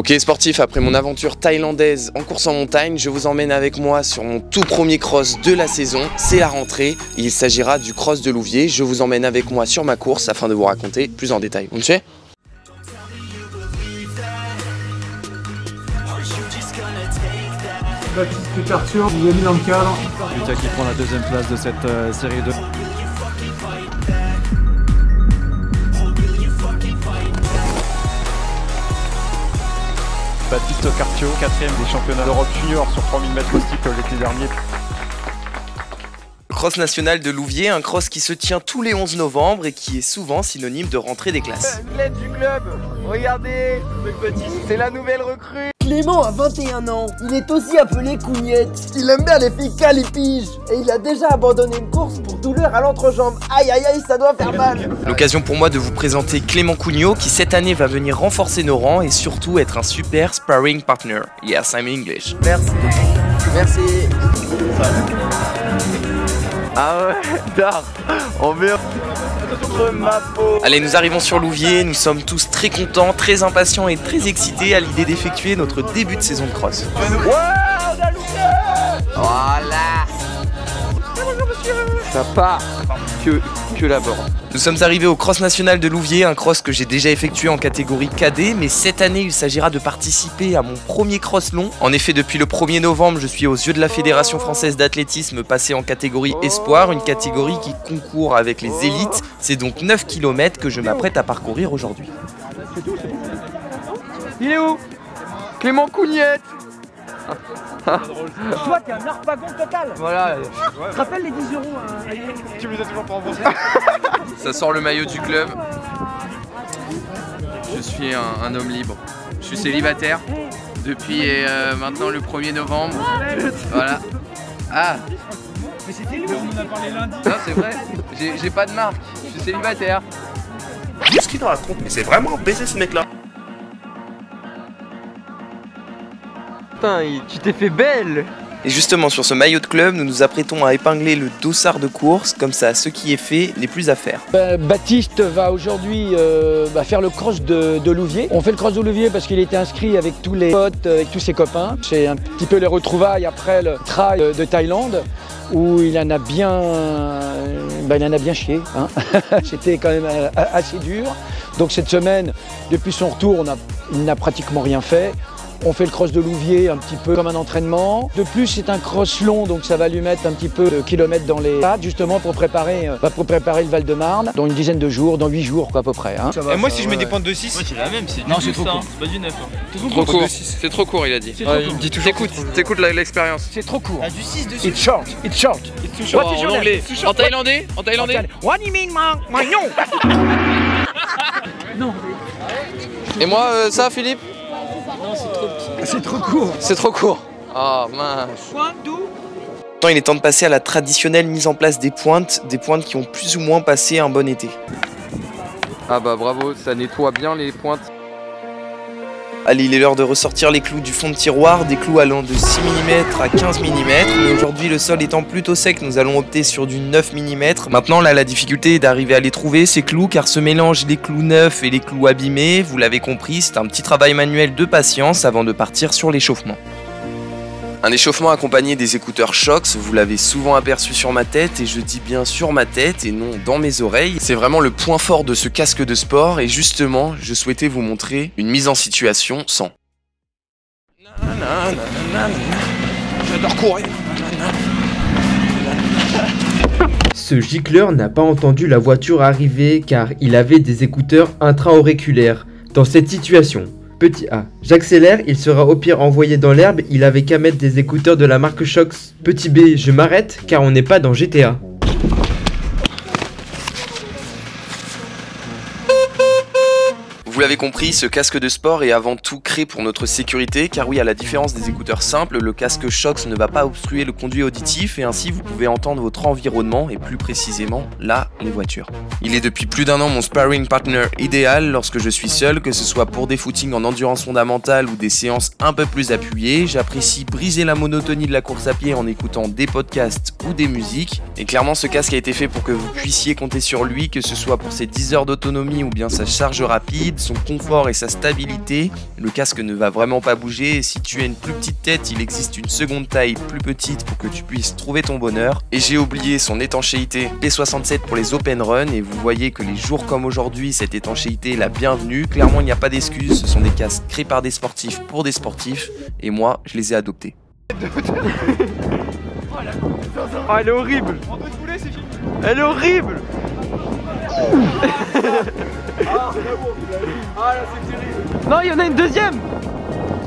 Ok sportif, après mon aventure thaïlandaise en course en montagne, je vous emmène avec moi sur mon tout premier cross de la saison. C'est la rentrée, il s'agira du cross de Louviers. Je vous emmène avec moi sur ma course afin de vous raconter plus en détail. Vous me suivez ? Baptiste Cartier, vous avez mis dans le cadre. Lucas qui prend la deuxième place de cette série 2. Baptiste Cartier, 4ème des championnats d'Europe junior sur 3000 mètres steeple l'été dernier. Cross national de Louviers, un cross qui se tient tous les 11 novembre et qui est souvent synonyme de rentrée des classes. L'aide du club, regardez, c'est la nouvelle recrue. Clément a 21 ans, il est aussi appelé Cougnette. Il aime bien les filles calipiges et il a déjà abandonné une course pour douleur à l'entrejambe. Aïe aïe aïe, ça doit faire mal. L'occasion pour moi de vous présenter Clément Cougnot qui cette année va venir renforcer nos rangs et surtout être un super sparring partner. Yes, I'm English. Merci. Merci. Ah ouais, tard. On vient contre ma peau. Allez, nous arrivons sur Louviers, nous sommes tous très contents, très impatients et très excités à l'idée d'effectuer notre début de saison de cross. Ouais, on a loupé. Voilà. Ça part que la borne. Nous sommes arrivés au cross national de Louviers, un cross que j'ai déjà effectué en catégorie cadet, mais cette année il s'agira de participer à mon premier cross long. En effet, depuis le 1er novembre, je suis aux yeux de la Fédération française d'athlétisme passé en catégorie espoir, une catégorie qui concourt avec les élites. C'est donc 9 km que je m'apprête à parcourir aujourd'hui. Il est où? Clément Cougnette. Toi, t'es un harpagon total. Voilà. Tu te rappelles les 10 €? Tu me les as toujours pas remboursés. Ça sort le maillot du club. Je suis un homme libre. Je suis célibataire depuis maintenant le 1er novembre. Voilà. Ah. Mais c'était lui. On en a parlé lundi. Non, c'est vrai. J'ai pas de marque. Je suis célibataire. Qu'est-ce qu'il raconte? Mais c'est vraiment baisé ce mec là. Putain, tu t'es fait belle. Et justement, sur ce maillot de club, nous nous apprêtons à épingler le dossard de course. Comme ça, ce qui est fait n'est plus à faire. Baptiste va aujourd'hui faire le cross de Louviers. On fait le cross de Louviers parce qu'il était inscrit avec tous les potes, avec tous ses copains. C'est un petit peu les retrouvailles après le trail de Thaïlande où il en a bien, chié. Hein. C'était quand même assez dur. Donc cette semaine, depuis son retour, il n'a pratiquement rien fait. On fait le cross de Louviers un petit peu comme un entraînement. De plus, c'est un cross long, donc ça va lui mettre un petit peu de kilomètres dans les pattes, justement pour préparer le Val-de-Marne dans une dizaine de jours, dans 8 jours quoi, à peu près. Hein. Et moi, si je mets des pointes de 6, moi c'est la même, c'est non, c'est trop court. C'est pas du 9. Trop court. C'est trop court, il a dit. Il me dit toujours. T'écoutes l'expérience. C'est trop court. Ah, du 6 dessus. It's short. It's short. En anglais. En thaïlandais. En thaïlandais. What do you mean, man? Non. Et moi, ça, Philippe? Non, c'est trop petit. C'est trop court. C'est trop court. Ah mince. Il est temps de passer à la traditionnelle mise en place des pointes qui ont plus ou moins passé un bon été. Ah bah bravo, ça nettoie bien les pointes. Allez, il est l'heure de ressortir les clous du fond de tiroir, des clous allant de 6 mm à 15 mm. Mais aujourd'hui, le sol étant plutôt sec, nous allons opter sur du 9 mm. Maintenant, là, la difficulté est d'arriver à les trouver, ces clous, car ce mélange des clous neufs et les clous abîmés, vous l'avez compris, c'est un petit travail manuel de patience avant de partir sur l'échauffement. Un échauffement accompagné des écouteurs Shox, vous l'avez souvent aperçu sur ma tête, et je dis bien sur ma tête et non dans mes oreilles. C'est vraiment le point fort de ce casque de sport, et justement, je souhaitais vous montrer une mise en situation sans. J'adore courir. Ce gicleur n'a pas entendu la voiture arriver car il avait des écouteurs intra-auriculaires. Dans cette situation, petit A, j'accélère, il sera au pire envoyé dans l'herbe, il avait qu'à mettre des écouteurs de la marque Shox. Petit B, je m'arrête car on n'est pas dans GTA. Vous l'avez compris, ce casque de sport est avant tout créé pour notre sécurité, car oui, à la différence des écouteurs simples, le casque Shox ne va pas obstruer le conduit auditif et ainsi vous pouvez entendre votre environnement et plus précisément, là, les voitures. Il est depuis plus d'1 an mon sparring partner idéal lorsque je suis seul, que ce soit pour des footings en endurance fondamentale ou des séances un peu plus appuyées. J'apprécie briser la monotonie de la course à pied en écoutant des podcasts ou des musiques. Et clairement, ce casque a été fait pour que vous puissiez compter sur lui, que ce soit pour ses 10 heures d'autonomie ou bien sa charge rapide, son son confort et sa stabilité, le casque ne va vraiment pas bouger. Et si tu as une plus petite tête, il existe une seconde taille plus petite pour que tu puisses trouver ton bonheur. Et j'ai oublié son étanchéité P67 pour les open run, et vous voyez que les jours comme aujourd'hui, cette étanchéité est la bienvenue. Clairement, il n'y a pas d'excuses, ce sont des casques créés par des sportifs pour des sportifs, et moi, je les ai adoptés. Oh, elle est horrible. Elle est horrible. Non, il y en a une deuxième.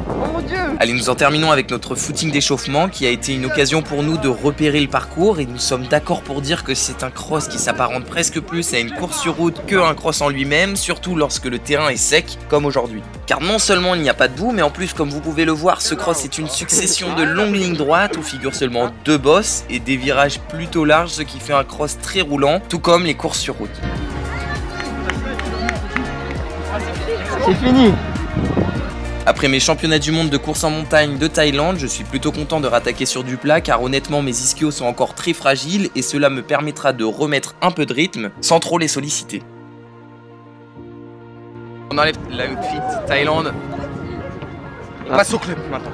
Oh mon Dieu. Allez, nous en terminons avec notre footing d'échauffement qui a été une occasion pour nous de repérer le parcours, et nous sommes d'accord pour dire que c'est un cross qui s'apparente presque plus à une course sur route qu'un cross en lui-même, surtout lorsque le terrain est sec comme aujourd'hui. Car non seulement il n'y a pas de boue, mais en plus, comme vous pouvez le voir, ce cross est une succession de longues lignes droites où figurent seulement 2 bosses et des virages plutôt larges, ce qui fait un cross très roulant, tout comme les courses sur route. C'est fini. Après mes championnats du monde de course en montagne de Thaïlande, je suis plutôt content de rattaquer sur du plat, car honnêtement mes ischios sont encore très fragiles et cela me permettra de remettre un peu de rythme sans trop les solliciter. On enlève l'outfit Thaïlande. On passe au club maintenant.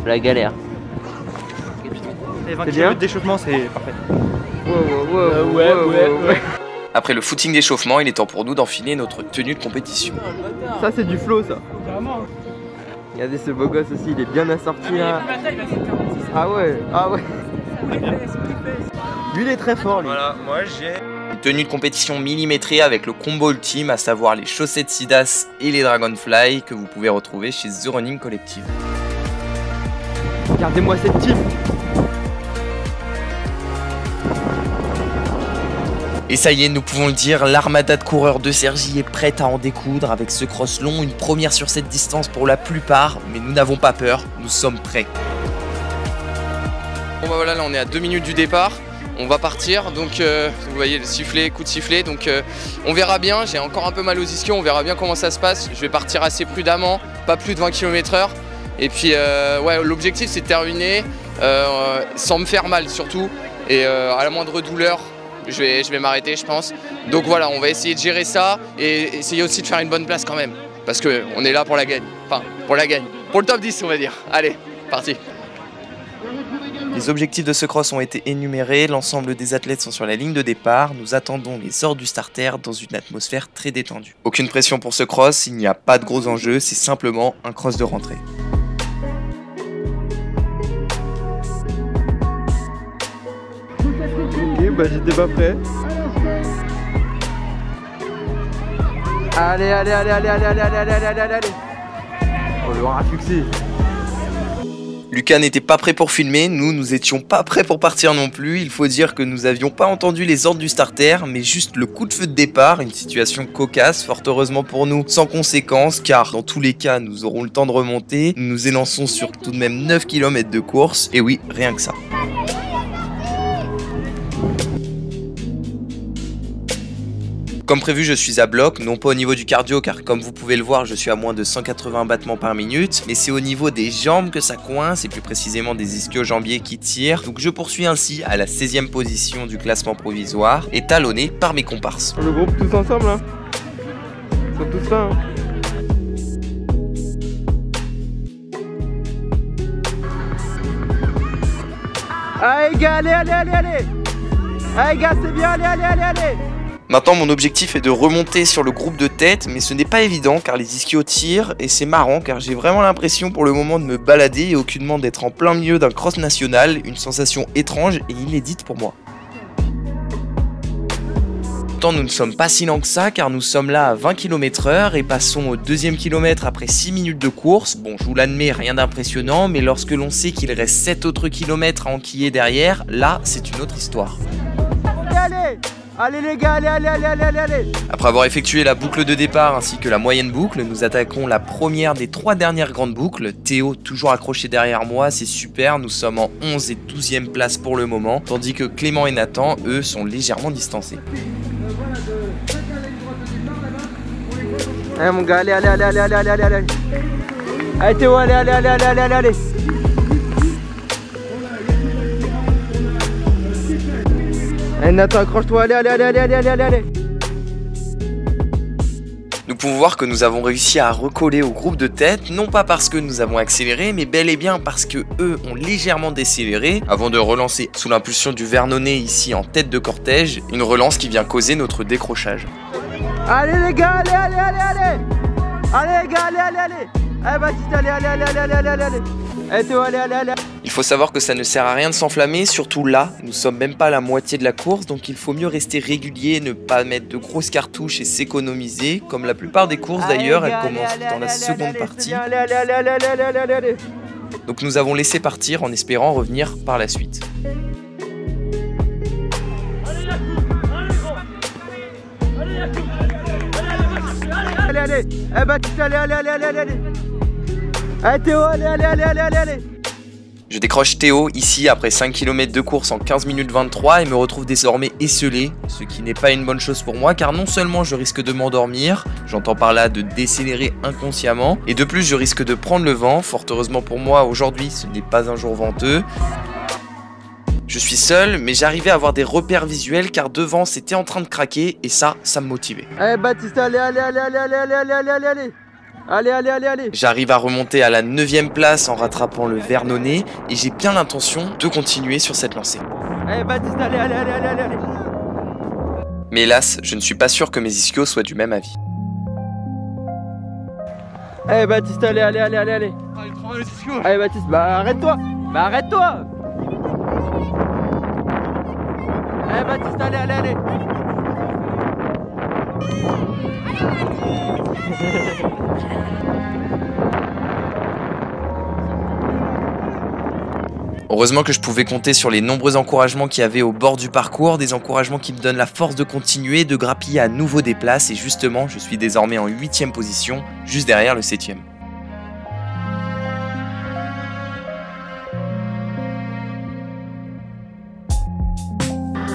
La galère. Les 20 km d'échauffement, c'est parfait. Ouais. Après le footing d'échauffement, il est temps pour nous d'enfiler notre tenue de compétition. Ça c'est du flow ça. Regardez ce beau gosse aussi, il est bien assorti là. Ah ouais. Lui il est très fort lui. Voilà, moi j'ai une tenue de compétition millimétrée avec le combo ultime, à savoir les chaussettes Sidas et les Dragonfly que vous pouvez retrouver chez The Running Collective. Regardez-moi cette team. Et ça y est, nous pouvons le dire, l'armada de coureurs de Cergy est prête à en découdre avec ce cross long, une première sur cette distance pour la plupart, mais nous n'avons pas peur, nous sommes prêts. Bon bah voilà, là on est à 2 minutes du départ, on va partir, donc vous voyez le sifflet, coup de sifflet, donc on verra bien, j'ai encore un peu mal aux ischios, on verra bien comment ça se passe, je vais partir assez prudemment, pas plus de 20 km/h, et puis ouais, l'objectif c'est de terminer sans me faire mal surtout, et à la moindre douleur, je vais m'arrêter je pense. Donc voilà, on va essayer de gérer ça et essayer aussi de faire une bonne place quand même. Parce qu'on est là pour la gagne. Enfin, pour la gagne. Pour le top 10 on va dire. Allez, parti. Les objectifs de ce cross ont été énumérés, l'ensemble des athlètes sont sur la ligne de départ, nous attendons les ordres du starter dans une atmosphère très détendue. Aucune pression pour ce cross, il n'y a pas de gros enjeux, c'est simplement un cross de rentrée. Bah j'étais pas prêt. Allez. On l'aura fixé. Lucas n'était pas prêt pour filmer, nous étions pas prêts pour partir non plus. Il faut dire que nous avions pas entendu les ordres du starter, mais juste le coup de feu de départ, une situation cocasse, fort heureusement pour nous, sans conséquence, car dans tous les cas, nous aurons le temps de remonter. Nous nous élançons sur tout de même 9 km de course, et oui, rien que ça. Comme prévu, je suis à bloc, non pas au niveau du cardio, car comme vous pouvez le voir, je suis à moins de 180 battements par minute, mais c'est au niveau des jambes que ça coince, et plus précisément des ischio-jambiers qui tirent. Donc je poursuis ainsi à la 16e position du classement provisoire, et talonné par mes comparses. On le groupe tous ensemble hein. Ils sont tous là hein. Allez gars, allez. Allez gars, c'est bien, allez. Maintenant, mon objectif est de remonter sur le groupe de tête, mais ce n'est pas évident car les ischios tirent et c'est marrant car j'ai vraiment l'impression pour le moment de me balader et aucunement d'être en plein milieu d'un cross national, une sensation étrange et inédite pour moi. Pourtant, nous ne sommes pas si lents que ça car nous sommes là à 20 km/h et passons au 2e kilomètre après 6 minutes de course. Bon, je vous l'admets, rien d'impressionnant, mais lorsque l'on sait qu'il reste 7 autres kilomètres à enquiller derrière, là, c'est une autre histoire. Allez les gars, allez. Après avoir effectué la boucle de départ ainsi que la moyenne boucle, nous attaquons la première des 3 dernières grandes boucles. Théo toujours accroché derrière moi, c'est super, nous sommes en 11 et 12e place pour le moment, tandis que Clément et Nathan, eux, sont légèrement distancés. Allez mon gars, allez. Allez Théo, allez. Allez Nathan, accroche-toi, allez. Nous pouvons voir que nous avons réussi à recoller au groupe de tête, non pas parce que nous avons accéléré, mais bel et bien parce que eux ont légèrement décéléré avant de relancer sous l'impulsion du Vernonnet ici en tête de cortège, une relance qui vient causer notre décrochage. Allez les gars, allez. Allez les gars, allez. Allez Baptiste, allez. Allez Théo, allez. Il faut savoir que ça ne sert à rien de s'enflammer, surtout là, nous sommes même pas à la moitié de la course, donc il faut mieux rester régulier, ne pas mettre de grosses cartouches et s'économiser, comme la plupart des courses d'ailleurs, elles commencent dans la seconde partie. Allez. Donc nous avons laissé partir en espérant revenir par la suite. Allez. Eh Baptiste, allez. Allez Théo, allez. Je décroche Théo ici après 5 km de course en 15 minutes 23 et me retrouve désormais esselé, ce qui n'est pas une bonne chose pour moi car non seulement je risque de m'endormir, j'entends par là de décélérer inconsciemment, et de plus je risque de prendre le vent. Fort heureusement pour moi, aujourd'hui ce n'est pas un jour venteux. Je suis seul, mais j'arrivais à avoir des repères visuels car devant c'était en train de craquer et ça me motivait. Allez Baptiste, allez. Allez. J'arrive à remonter à la 9ème place en rattrapant le Vernonnet et j'ai bien l'intention de continuer sur cette lancée. Allez Baptiste, allez. Mais hélas, je ne suis pas sûr que mes ischios soient du même avis. Allez Baptiste, allez. Allez Baptiste, arrête-toi. Allez Baptiste, allez. Heureusement que je pouvais compter sur les nombreux encouragements qu'il y avait au bord du parcours, des encouragements qui me donnent la force de continuer, de grappiller à nouveau des places, et justement, je suis désormais en 8ème position, juste derrière le 7ème.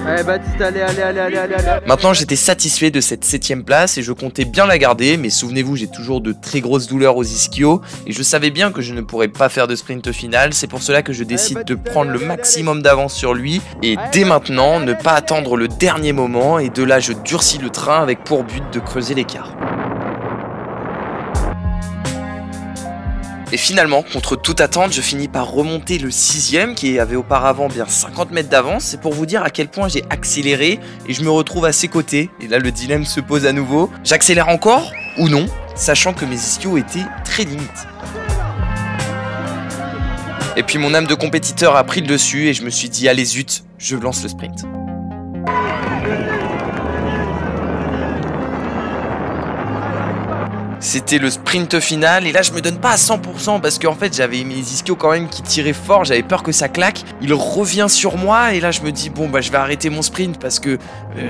Allez Baptiste, allez. Maintenant j'étais satisfait de cette 7ème place et je comptais bien la garder, mais souvenez-vous j'ai toujours de très grosses douleurs aux ischios et je savais bien que je ne pourrais pas faire de sprint final, c'est pour cela que je décide de prendre le maximum d'avance sur lui et dès maintenant ne pas attendre le dernier moment, et de là je durcis le train avec pour but de creuser l'écart. Et finalement, contre toute attente, je finis par remonter le 6ème qui avait auparavant bien 50 mètres d'avance. C'est pour vous dire à quel point j'ai accéléré et je me retrouve à ses côtés. Et là, le dilemme se pose à nouveau. J'accélère encore ou non, sachant que mes ischios étaient très limites. Et puis mon âme de compétiteur a pris le dessus et je me suis dit allez zut, je lance le sprint. C'était le sprint final et là je me donne pas à 100% parce qu'en fait j'avais mes ischios quand même qui tiraient fort, j'avais peur que ça claque. Il revient sur moi et là je me dis bon bah je vais arrêter mon sprint parce que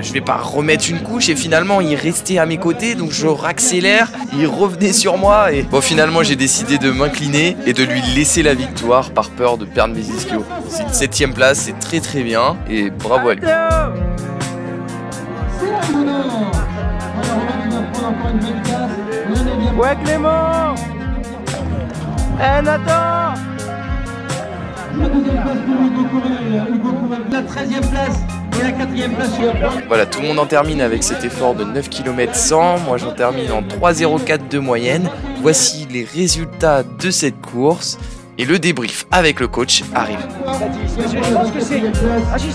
je vais pas remettre une couche, et finalement il restait à mes côtés donc je raccélère, il revenait sur moi et bon finalement j'ai décidé de m'incliner et de lui laisser la victoire par peur de perdre mes ischios. C'est une 7ème place, c'est très bien et bravo à lui. Ouais Clément. Nathan. La 13ème place et la 4ème place sur la pointe. Voilà, tout le monde en termine avec cet effort de 9 km 100. Moi j'en termine en 3,04 de moyenne. Voici les résultats de cette course. Et le débrief avec le coach arrive. Je pense que c'est... Ah si,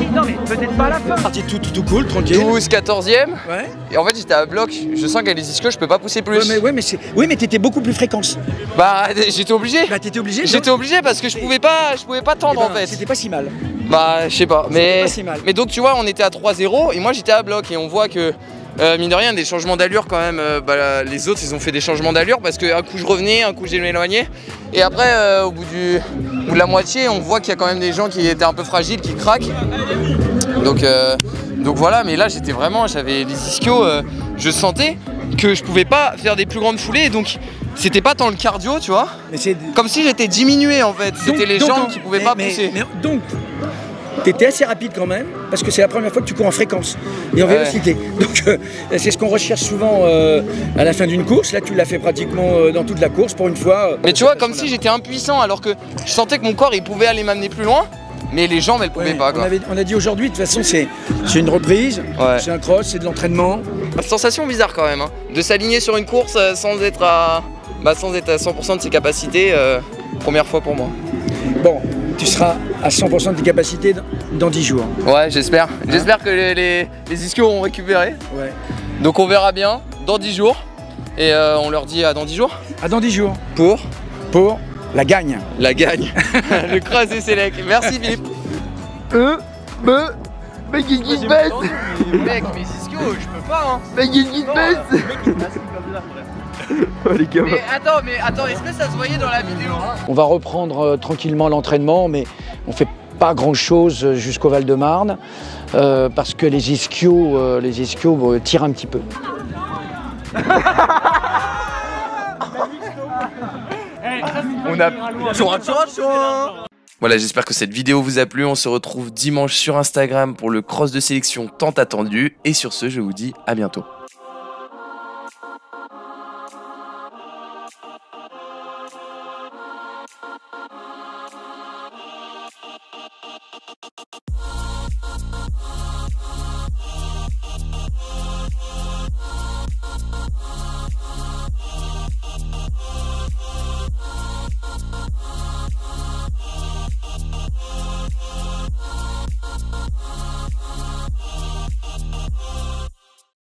non mais peut-être pas à la fin. Parti tout cool, tranquille. 12, 14e. Ouais. Et en fait j'étais à bloc, je sens qu'à les ischios je peux pas pousser plus. Oui mais t'étais beaucoup plus fréquence. Bah j'étais obligé. Bah t'étais obligé. J'étais obligé parce que je pouvais pas tendre en fait. C'était pas si mal. Bah je sais pas. Pas si mal. Mais donc tu vois on était à 3-0 et moi j'étais à bloc et on voit que mine de rien des changements d'allure quand même, les autres ils ont fait des changements d'allure parce qu'un coup je revenais, un coup j'ai m'éloigné et après au bout de la moitié on voit qu'il y a quand même des gens qui étaient un peu fragiles, qui craquent donc voilà, mais là j'avais les ischios, je sentais que je pouvais pas faire des plus grandes foulées, donc c'était pas tant le cardio tu vois, comme si j'étais diminué en fait, c'était les jambes qui pouvaient pas pousser. Donc t'étais assez rapide quand même, parce que c'est la première fois que tu cours en fréquence et en vélocité. Donc c'est ce qu'on recherche souvent à la fin d'une course. Là tu l'as fait pratiquement dans toute la course pour une fois. Mais tu vois, comme si j'étais impuissant alors que je sentais que mon corps il pouvait aller m'amener plus loin. mais les jambes elles pouvaient Ouais, pas quoi. on a dit aujourd'hui, de toute façon c'est une reprise, Ouais. c'est un cross, c'est de l'entraînement. Sensation bizarre quand même, hein. De s'aligner sur une course sans être à 100% de ses capacités, première fois pour moi. Bon, tu seras à 100% de tes capacités dans 10 jours. Ouais, j'espère. J'espère que les ischios ont récupéré. Ouais. Donc on verra bien dans 10 jours. Et on leur dit à dans 10 jours. À dans 10 jours. Pour la gagne. La gagne. Le cross des Sélec. Merci Philippe. Mec, il baisse. Mec, mes ischios, je peux pas hein. Mec, il baisse. Oh les gars. Mais attends, est-ce que ça se voyait dans la vidéo? On va reprendre tranquillement l'entraînement, mais on fait pas grand chose jusqu'au Val-de-Marne parce que les ischios tirent un petit peu. On a... Voilà, j'espère que cette vidéo vous a plu. On se retrouve dimanche sur Instagram pour le cross de sélection tant attendu. Et sur ce, je vous dis à bientôt.